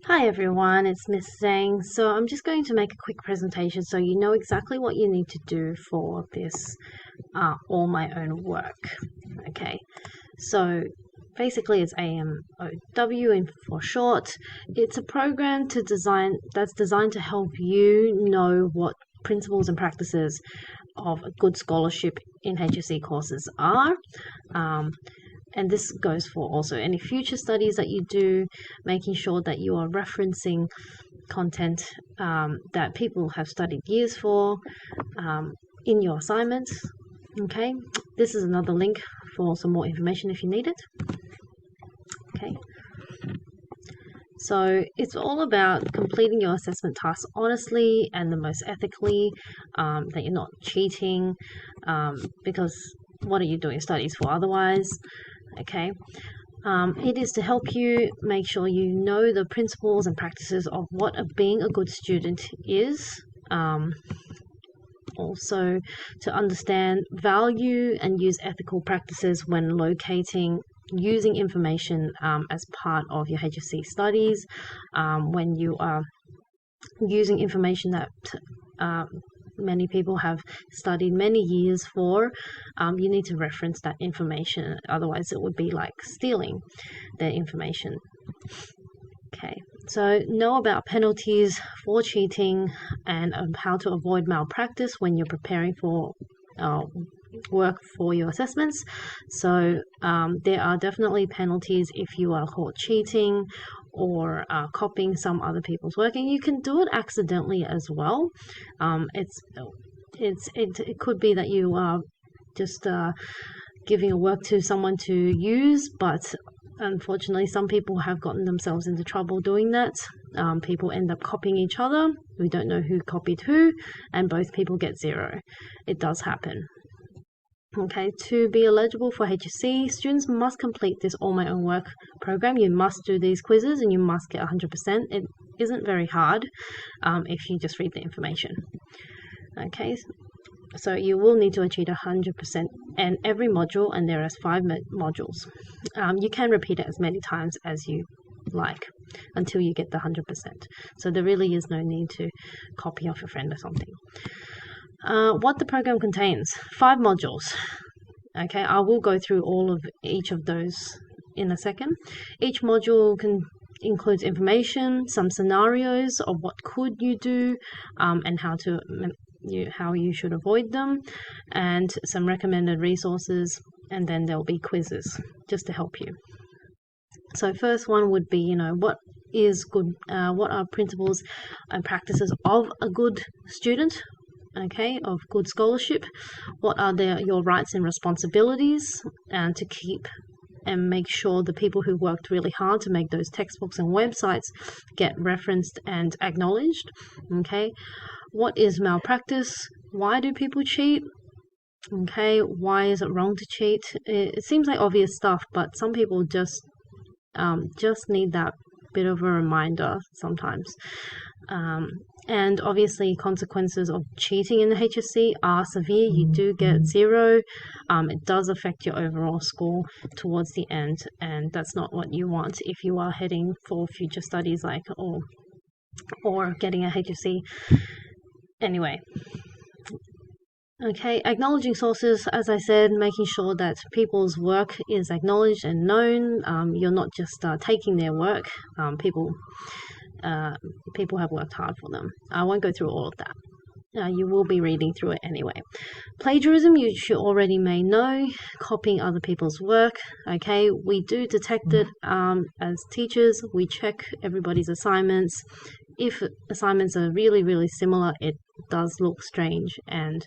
Hi everyone, it's Miss Zhang. So I'm just going to make a quick presentation so you know exactly what you need to do for this all my own work. Okay, so basically it's AMOW in for short. It's a program that's designed to help you know what principles and practices of a good scholarship in HSC courses are. And this goes for also any future studies that you do, making sure that you are referencing content that people have studied years for in your assignments. Okay, this is another link for some more information if you need it. Okay, so it's all about completing your assessment tasks honestly and the most ethically, that you're not cheating, because what are you doing studies for otherwise? Okay, it is to help you make sure you know the principles and practices of what being a good student is. Also, to understand, value, and use ethical practices when using information as part of your HSC studies. When you are using information that many people have studied many years for, you need to reference that information. Otherwise, it would be like stealing their information. Okay, so know about penalties for cheating and how to avoid malpractice when you're preparing for work for your assessments. So there are definitely penalties if you are caught cheating or copying some other people's work, and you can do it accidentally as well. It could be that you are just giving a work to someone to use, but unfortunately some people have gotten themselves into trouble doing that. People end up copying each other. We don't know who copied who, and both people get 0. It does happen. Okay, to be eligible for HSC, students must complete this All My Own Work program. You must do these quizzes and you must get 100%. It isn't very hard if you just read the information. Okay, so you will need to achieve 100% in every module, and there are 5 modules. You can repeat it as many times as you like until you get the 100%. So there really is no need to copy off a friend or something. What the program contains: 5 modules. Okay, I will go through each of those in a second. Each module includes information, some scenarios of what could you do, and how you should avoid them, and some recommended resources, and then there'll be quizzes just to help you. So first one would be, what is good, what are principles and practices of a good student, okay, of good scholarship? What are your rights and responsibilities, and to keep and make sure the people who worked really hard to make those textbooks and websites get referenced and acknowledged. Okay, what is malpractice? Why do people cheat? Okay, why is it wrong to cheat? It seems like obvious stuff, but some people just need that bit of a reminder sometimes. And obviously consequences of cheating in the HSC are severe. You do get 0. It does affect your overall score towards the end, and that's not what you want if you are heading for future studies or getting a HSC. Anyway, okay, acknowledging sources, as I said, making sure that people's work is acknowledged and known. You're not just taking their work. People have worked hard for them. I won't go through all of that. You will be reading through it anyway. Plagiarism, you should already may know. Copying other people's work. Okay, we do detect it as teachers. We check everybody's assignments. If assignments are really, really similar, it does look strange, and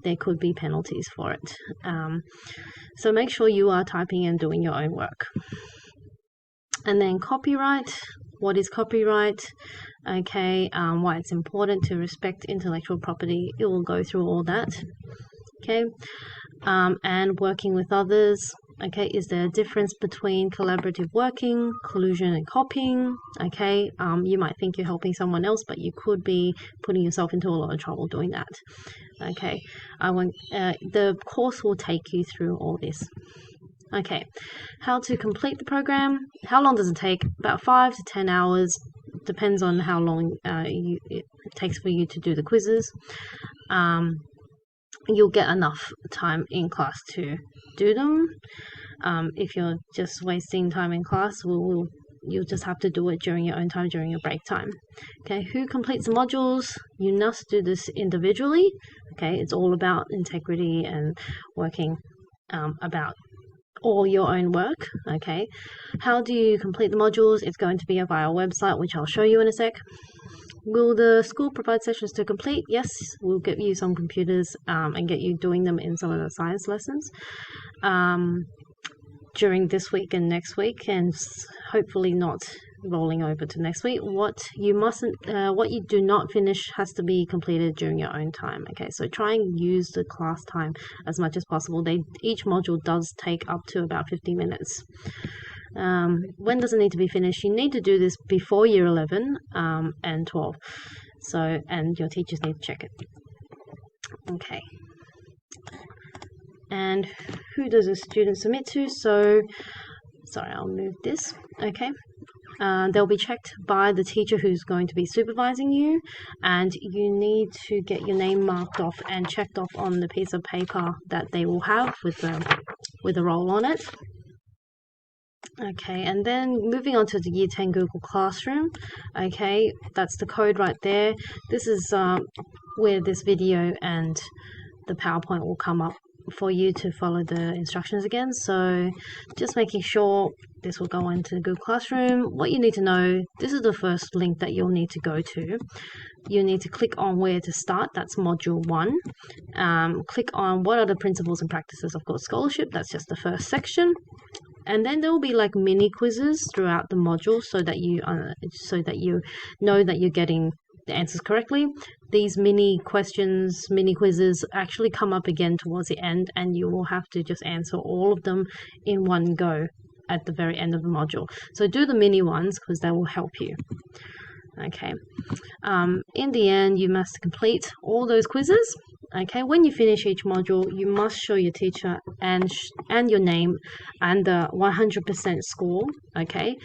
there could be penalties for it. So make sure you are typing and doing your own work. And then copyright. What is copyright? Okay, why it's important to respect intellectual property. It will go through all that. Okay, and working with others. Okay, is there a difference between collaborative working, collusion, and copying? Okay, you might think you're helping someone else, but you could be putting yourself into a lot of trouble doing that. Okay, the course will take you through all this. Okay, how to complete the program. How long does it take? About 5 to 10 hours. depends on how long it takes for you to do the quizzes. You'll get enough time in class to do them. If you're just wasting time in class, you'll just have to do it during your own time, during your break time. Okay, who completes the modules? You must do this individually. Okay, it's all about integrity and working about all your own work. Okay, how do you complete the modules? It's going to be via our website, which I'll show you in a sec. Will the school provide sessions to complete? Yes, we'll give you some computers and get you doing them in some of the science lessons during this week and next week, and hopefully not rolling over to next week. What you do not finish has to be completed during your own time. Okay, so try and use the class time as much as possible. Each module does take up to about 50 minutes. When does it need to be finished? You need to do this before year 11 and 12. So, and your teachers need to check it. Okay. And who does a student submit to? So, sorry, I'll move this. Okay. They'll be checked by the teacher who's going to be supervising you, and you need to get your name marked off and checked off on the piece of paper that they will have with a roll on it. Okay, and then moving on to the Year 10 Google Classroom. Okay, that's the code right there. This is where this video and the PowerPoint will come up for you to follow the instructions again. So just making sure this will go into Google Classroom. What you need to know, this is the first link that you'll need to go to. You need to click on where to start. That's module 1. Click on what are the principles and practices of good scholarship. That's just the first section. And then there will be like mini quizzes throughout the module so that you know that you're getting the answers correctly. These mini quizzes actually come up again towards the end, and you will have to just answer all of them in one go at the very end of the module. So do the mini ones because they will help you. Okay. In the end, you must complete all those quizzes. Okay. When you finish each module, you must show your teacher and your name and the 100% score. Okay.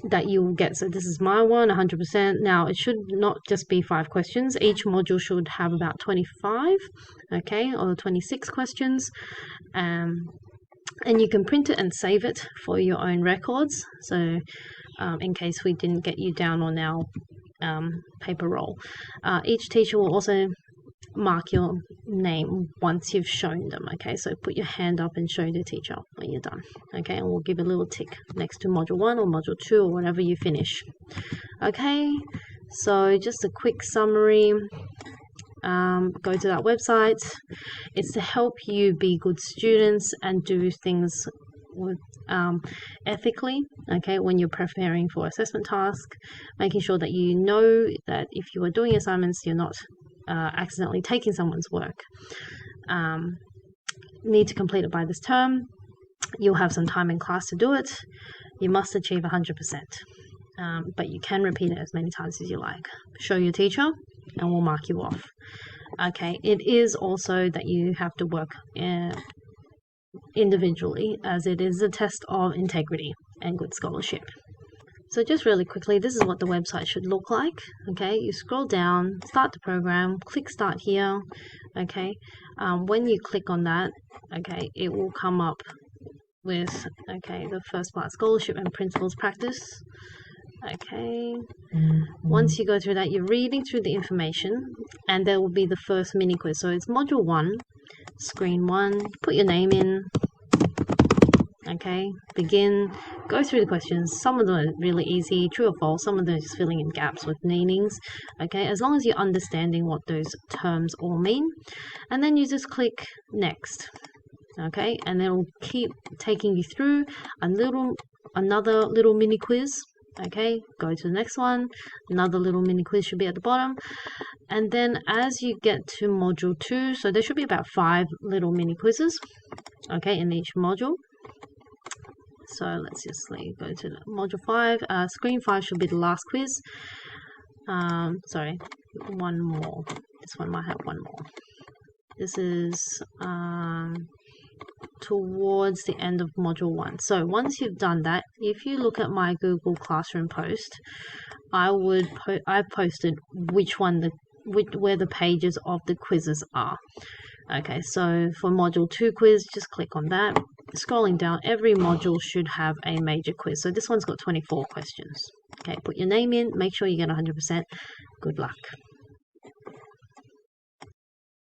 That you will get. So this is my one, 100%. Now it should not just be 5 questions. Each module should have about 25, okay, or 26 questions. And you can print it and save it for your own records. So in case we didn't get you down on our paper roll. Each teacher will also mark your name once you've shown them. Okay, so put your hand up and show the teacher when you're done. Okay, and we'll give a little tick next to module 1 or module 2 or whatever you finish. Okay, so just a quick summary. Go to that website. It's to help you be good students and do things with ethically. Okay, when you're preparing for assessment task, making sure that you know that if you are doing assignments, you're not accidentally taking someone's work. Need to complete it by this term. You'll have some time in class to do it. You must achieve 100%. But you can repeat it as many times as you like. Show your teacher and we'll mark you off. Okay, it is also that you have to work individually, as it is a test of integrity and good scholarship. So just really quickly, this is what the website should look like. Okay, you scroll down, start the program, click start here. Okay, when you click on that, okay, it will come up with, okay, the first part, scholarship and principles practice. Okay, once you go through that, you're reading through the information, and there will be the first mini quiz. So it's module 1, screen 1, put your name in. Okay, begin, go through the questions. Some of them are really easy, true or false. Some of them are just filling in gaps with meanings. Okay, as long as you're understanding what those terms all mean. And then you just click next. Okay, and then it'll keep taking you through another little mini quiz. Okay, go to the next one. Another little mini quiz should be at the bottom. And then as you get to module 2, so there should be about 5 little mini quizzes, okay, in each module. So let's just go to module 5. Screen 5 should be the last quiz. Sorry, one more. This one might have one more. This is towards the end of module 1. So once you've done that, if you look at my Google Classroom post, I've posted where the pages of the quizzes are. Okay, so for module 2 quiz, just click on that. Scrolling down, every module should have a major quiz. So this one's got 24 questions. Okay, put your name in, make sure you get 100%. Good luck.